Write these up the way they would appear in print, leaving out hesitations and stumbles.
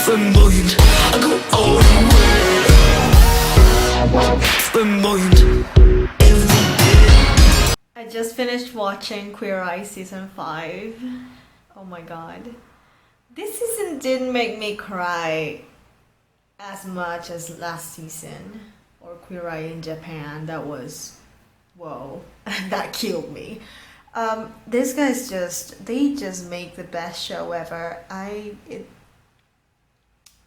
flamboyant, I go all the way. Flamboyant. I just finished watching Queer Eye season 5. Oh my god. This season didn't make me cry as much as last season or Queer Eye in Japan. That was, whoa, that killed me. These guys they just make the best show ever.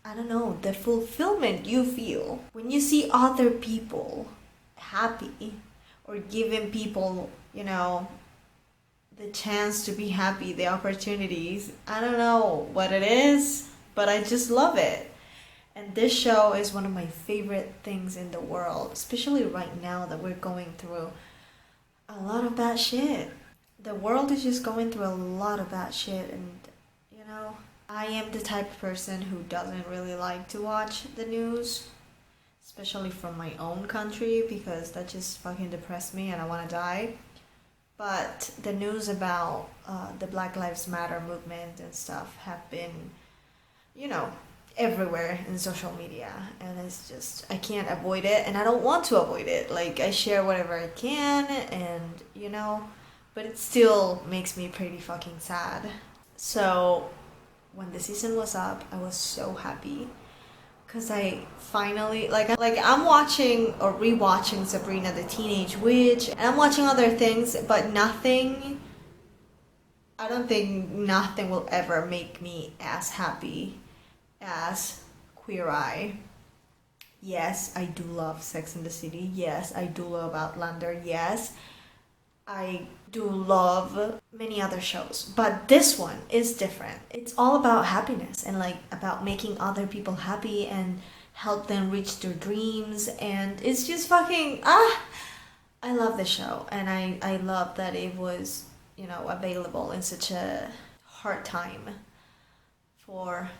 I don't know, the fulfillment you feel when you see other people happy or giving people, you know, the chance to be happy, the opportunities. I don't know what it is, but I just love it. And this show is one of my favorite things in the world, especially right now that we're going through a lot of bad shit. The world is just going through a lot of bad shit, and you know, I am the type of person who doesn't really like to watch the news, especially from my own country, because that just fucking depressed me and I want to die. But the news about the Black Lives Matter movement and stuff have been, you know, everywhere in social media, and it's just, I can't avoid it, and I don't want to avoid it. Like, I share whatever I can, and you know, but it still makes me pretty fucking sad. So when the season was up, I was so happy because I finally, I'm watching or rewatching Sabrina the Teenage Witch, and I'm watching other things, but nothing, I don't think nothing will ever make me as happy as Queer Eye. Yes, I do love Sex and the City. Yes, I do love Outlander. Yes, I do love many other shows, but this one is different. It's all about happiness and like about making other people happy and help them reach their dreams, and it's just fucking I love the show, and I love that it was, you know, available in such a hard time for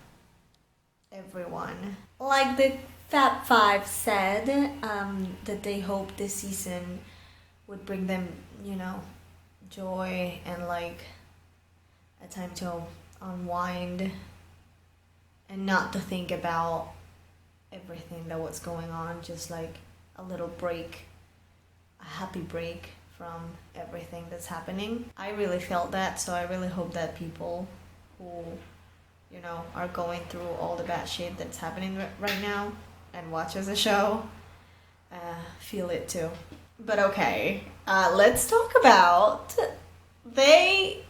everyone. Like the Fab Five said, that they hope this season would bring them, you know, joy and like a time to unwind and not to think about everything that was going on, just like a little break, a happy break from everything that's happening. I really felt that, so I really hope that people who, you know, are going through all the bad shit that's happening right now and watches the show feel it too. But okay, let's talk about, they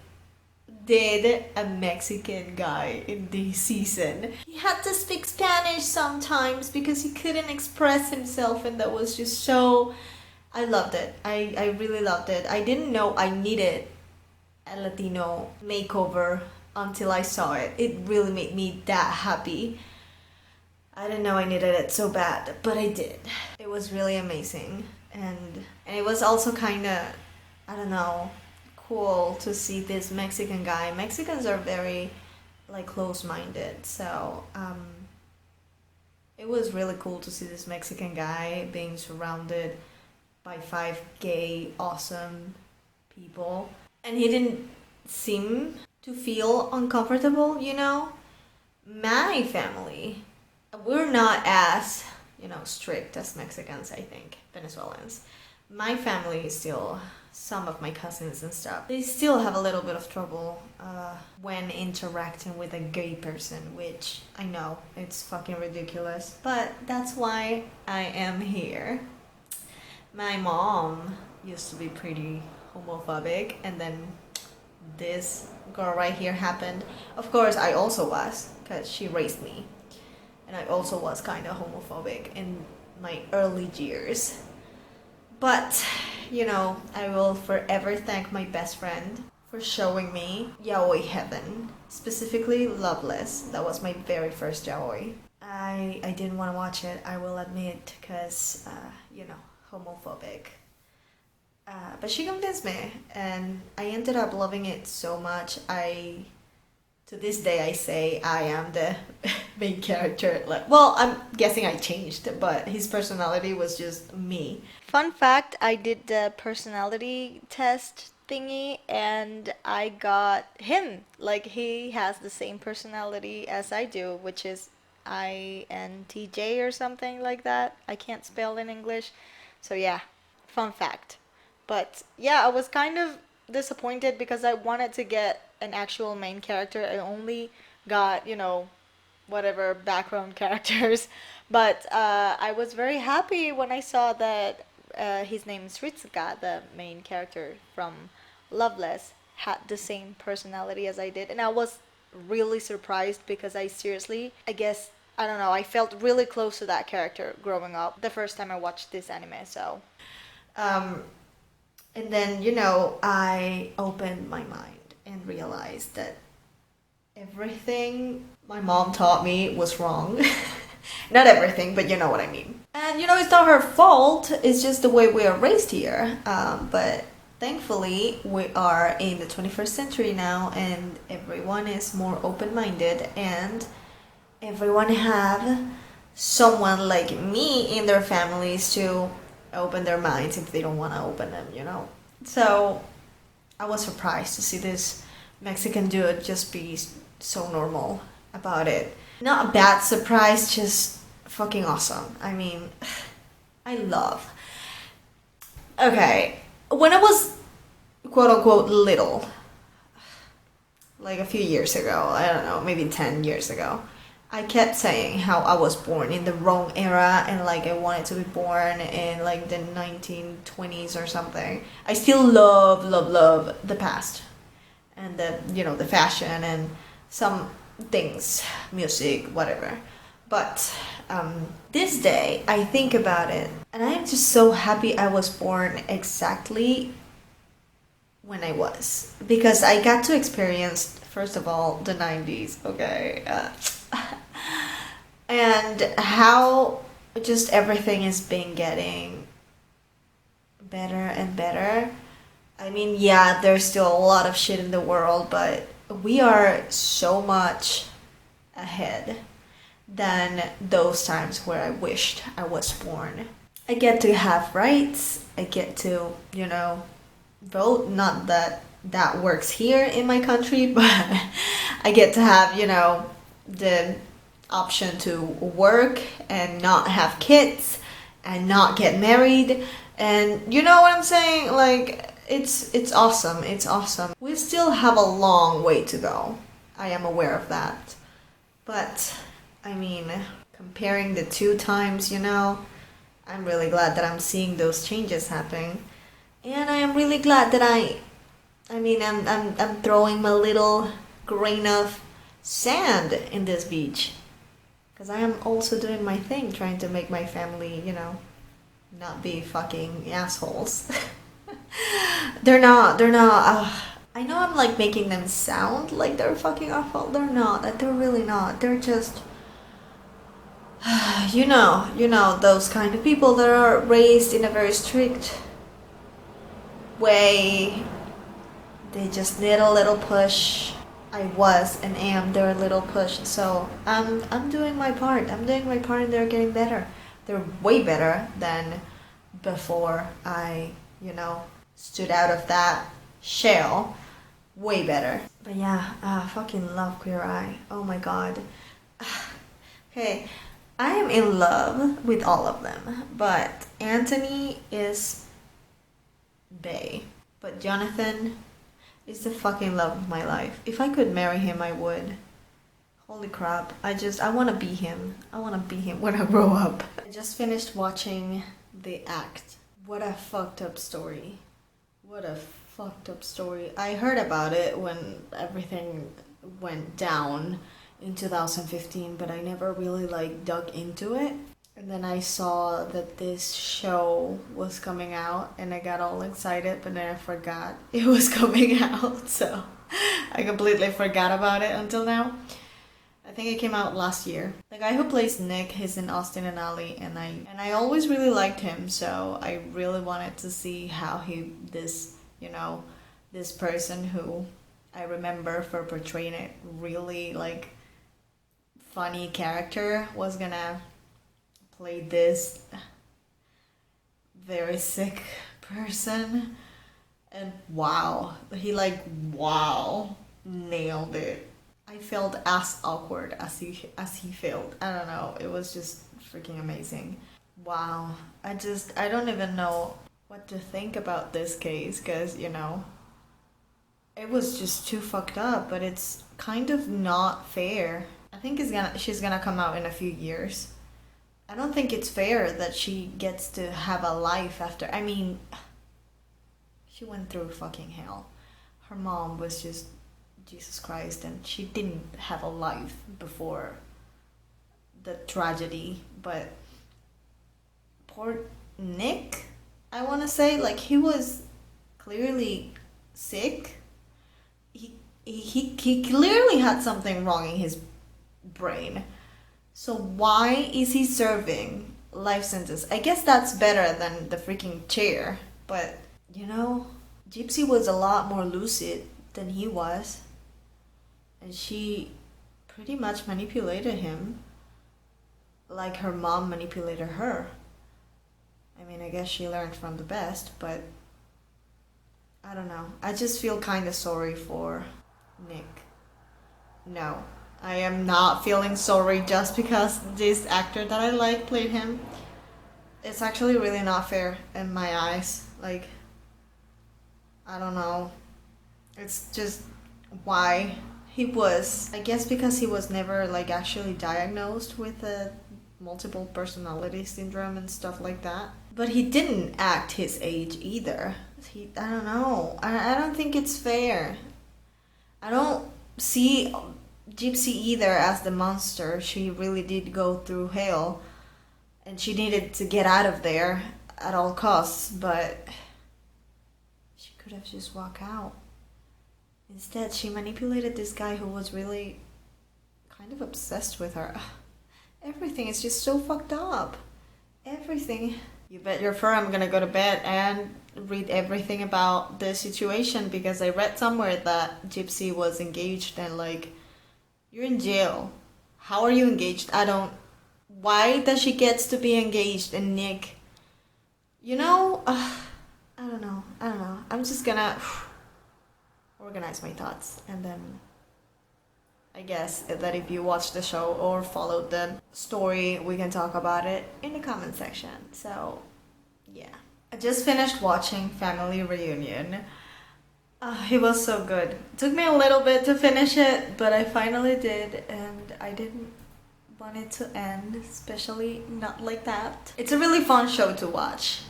did a Mexican guy in this season. He had to speak Spanish sometimes because he couldn't express himself, and that was just so, I loved it. I really loved it. I didn't know I needed a Latino makeover until I saw it. It really made me that happy. I didn't know I needed it so bad, but I did. It was really amazing. And it was also kind of, I don't know, cool to see this Mexican guy. Mexicans are very like close-minded, so it was really cool to see this Mexican guy being surrounded by 5 gay awesome people, and he didn't seem to feel uncomfortable, you know. My family, we're not as, you know, strict as Mexicans, I think, Venezuelans. My family is still, some of my cousins and stuff, they still have a little bit of trouble when interacting with a gay person, which I know, it's fucking ridiculous, but that's why I am here. My mom used to be pretty homophobic, and then this girl right here happened. Of course, I also was, because she raised me. And I also was kind of homophobic in my early years. But, you know, I will forever thank my best friend for showing me yaoi heaven. Specifically, Loveless. That was my very first yaoi. I didn't want to watch it, I will admit, because, you know, homophobic. But she convinced me, and I ended up loving it so much. To this day, I say I am the main character. Well, I'm guessing I changed, but his personality was just me. Fun fact, I did the personality test thingy, and I got him. Like, he has the same personality as I do, which is INTJ or something like that. I can't spell in English. So yeah, fun fact. But yeah, I was kind of disappointed because I wanted to get an actual main character. I only got, whatever background characters. But I was very happy when I saw that his name is Ritsuka, the main character from Loveless, had the same personality as I did. And I was really surprised because I guess, I don't know, I felt really close to that character growing up the first time I watched this anime. So, Um, and then, I opened my mind and realized that everything my mom taught me was wrong. Not everything, but you know what I mean. And it's not her fault, it's just the way we are raised here. But thankfully, we are in the 21st century now, and everyone is more open minded, and everyone have someone like me in their families to open their minds if they don't want to open them. So I was surprised to see this Mexican dude just be so normal about it. Not a bad surprise, just fucking awesome. I mean, I love. Okay, when I was quote unquote little, like a few years ago, I don't know, maybe 10 years ago, I kept saying how I was born in the wrong era and like I wanted to be born in like the 1920s or something. I still love the past and the fashion and some things, music, whatever. But this day I think about it and I am just so happy I was born exactly when I was, because I got to experience, first of all, the 90s, okay? And how just everything has been getting better and better. I mean, yeah, there's still a lot of shit in the world, but we are so much ahead than those times where I wished I was born. I get to have rights. I get to, vote. Not that that works here in my country, but I get to have, the option to work and not have kids and not get married. And you know what I'm saying? Like, it's awesome. It's awesome. We still have a long way to go. I am aware of that. But, I mean, comparing the two times, I'm really glad that I'm seeing those changes happening. And I am really glad that I'm throwing my little grain of sand in this beach. Because I am also doing my thing, trying to make my family, not be fucking assholes. They're not. I know I'm like making them sound like they're fucking awful. They're not. They're really not. They're just, those kind of people that are raised in a very strict way. They just need a little push. I was and am their little push. So I'm doing my part. I'm doing my part and they're getting better. They're way better than before I, stood out of that shell. Way better. But yeah, I fucking love Queer Eye. Oh my god. Okay, I am in love with all of them. But Anthony is bae. But Jonathan is the fucking love of my life. If I could marry him, I would. Holy crap. I want to be him. I want to be him when I grow up. I just finished watching The Act. What a fucked up story. What a fucked up story. I heard about it when everything went down in 2015, but I never really dug into it. And then I saw that this show was coming out and I got all excited, but then I forgot it was coming out. So I completely forgot about it until now. I think it came out last year. The guy who plays Nick, he's in Austin and Ally, and I always really liked him, so I really wanted to see how this person who I remember for portraying it really funny character was gonna play this very sick person. And wow, he nailed it. I felt as awkward as he felt. I don't know. It was just freaking amazing. Wow. I don't even know what to think about this case, because, it was just too fucked up, but it's kind of not fair. I think she's gonna come out in a few years. I don't think it's fair that she gets to have a life after. I mean, she went through fucking hell. Her mom was just Jesus Christ, and she didn't have a life before the tragedy. But poor Nick, I want to say, like, he was clearly sick. He clearly had something wrong in his brain. So why is he serving life sentence? I guess that's better than the freaking chair. But, Gypsy was a lot more lucid than he was. And she pretty much manipulated him like her mom manipulated her. I mean, I guess she learned from the best, but I don't know. I just feel kind of sorry for Nick. No, I am not feeling sorry just because this actor that I like played him. It's actually really not fair in my eyes. Like, I don't know. It's just why he was. I guess because he was never like actually diagnosed with a multiple personality syndrome and stuff like that. But he didn't act his age either. I don't know. I don't think it's fair. I don't see Gypsy either as the monster. She really did go through hell, and she needed to get out of there at all costs, but she could have just walked out. Instead, she manipulated this guy who was really kind of obsessed with her. Everything is just so fucked up. Everything. You bet your fur I'm gonna go to bed and read everything about the situation, because I read somewhere that Gypsy was engaged, and like, you're in jail. How are you engaged? Why does she gets to be engaged and Nick? I don't know. I'm just gonna organize my thoughts, and then I guess that if you watch the show or followed the story, we can talk about it in the comment section. So, yeah. I just finished watching Family Reunion. It was so good. It took me a little bit to finish it, but I finally did, and I didn't want it to end, especially not like that. It's a really fun show to watch.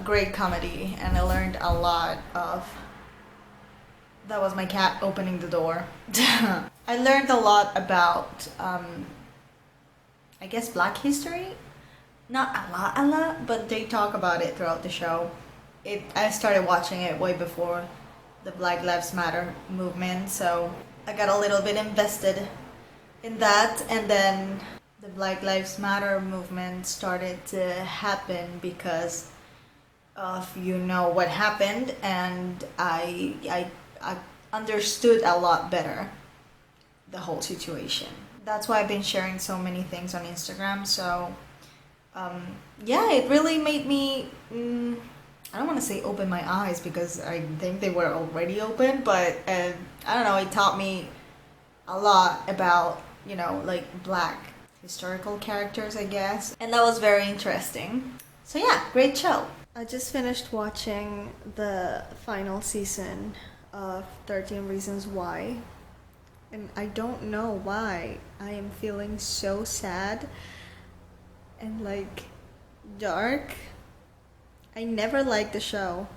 Great comedy, and I learned a lot of... That was my cat opening the door. I learned a lot about, I guess, Black history. Not a lot, but they talk about it throughout the show. I started watching it way before the Black Lives Matter movement, so I got a little bit invested in that, and then the Black Lives Matter movement started to happen because of what happened, and I understood a lot better the whole situation. That's why I've been sharing so many things on Instagram. So it really made me I don't want to say open my eyes, because I think they were already open, but I don't know, it taught me a lot about like Black historical characters, I guess, and that was very interesting. So yeah, great show. I just finished watching the final season of 13 Reasons Why, and I don't know why I am feeling so sad and like dark. I never liked the show.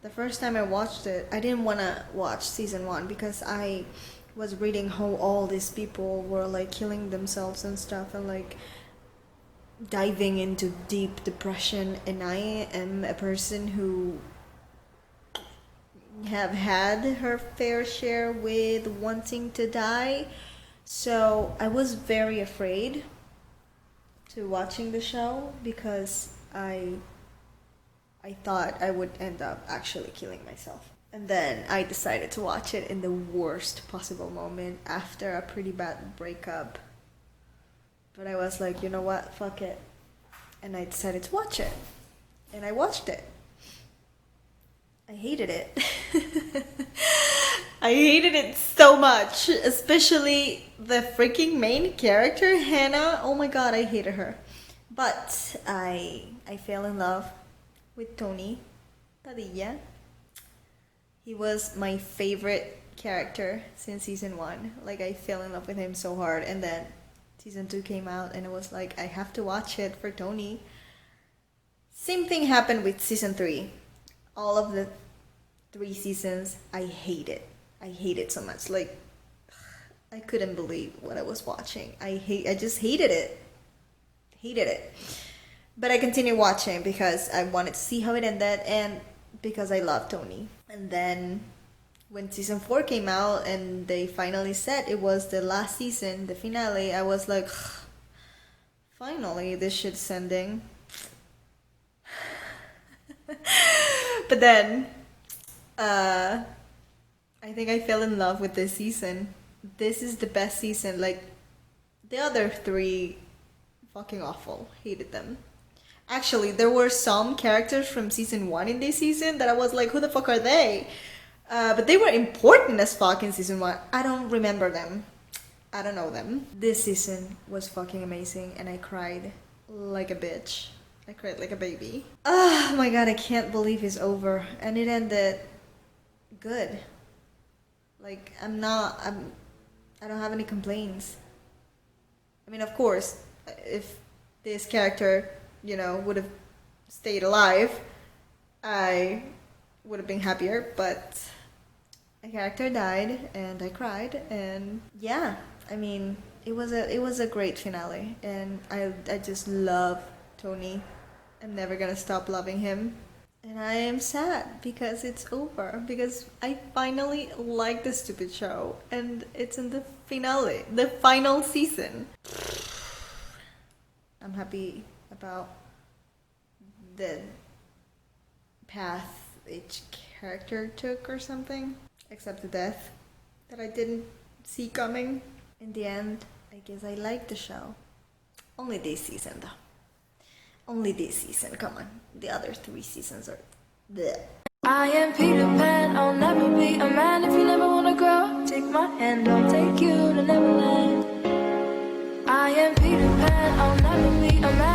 The first time I watched it, I didn't want to watch season 1 because I was reading how all these people were like killing themselves and stuff, and like diving into deep depression, and I am a person who have had her fair share with wanting to die, so I was very afraid to watching the show because I thought I would end up actually killing myself. And then I decided to watch it in the worst possible moment after a pretty bad breakup. But I was like, you know what, fuck it. And I decided to watch it. And I watched it. I hated it. I hated it so much, especially the freaking main character, Hannah. Oh my god, I hated her. But I fell in love with Tony Padilla. He was my favorite character since season 1. Like, I fell in love with him so hard, and then season 2 came out and it was like, I have to watch it for Tony. Same thing happened with season 3. All of the 3 seasons, I hate it. I hate it so much. Like, I couldn't believe what I was watching. I just hated it. Hated it. But I continued watching because I wanted to see how it ended and because I love Tony. And then when season 4 came out and they finally said it was the last season, the finale, I was like, finally this shit's ending. But then I think I fell in love with this season. This is the best season. Like, the other 3, fucking awful. Hated them. Actually, there were some characters from season 1 in this season that I was like, who the fuck are they? But they were important as fuck in season 1. I don't remember them. I don't know them. This season was fucking amazing and I cried like a bitch. I cried like a baby. Oh my god, I can't believe it's over. And it ended good. Like, I don't have any complaints. I mean, of course, if this character, you know, would have stayed alive, I would have been happier, but a character died and I cried, and yeah, I mean, it was a great finale, and I just love Tony. I'm never gonna stop loving him. And I am sad because it's over, because I finally like this stupid show and it's in the finale, the final season. I'm happy about the path each character took or something, except the death that I didn't see coming. In the end, I guess I liked the show. Only this season though. Only this season, come on. The other 3 seasons are bleh. I am Peter Pan, I'll never be a man. If you never wanna grow, take my hand, I'll take you to Neverland. I am Peter Pan, I'll never be a man.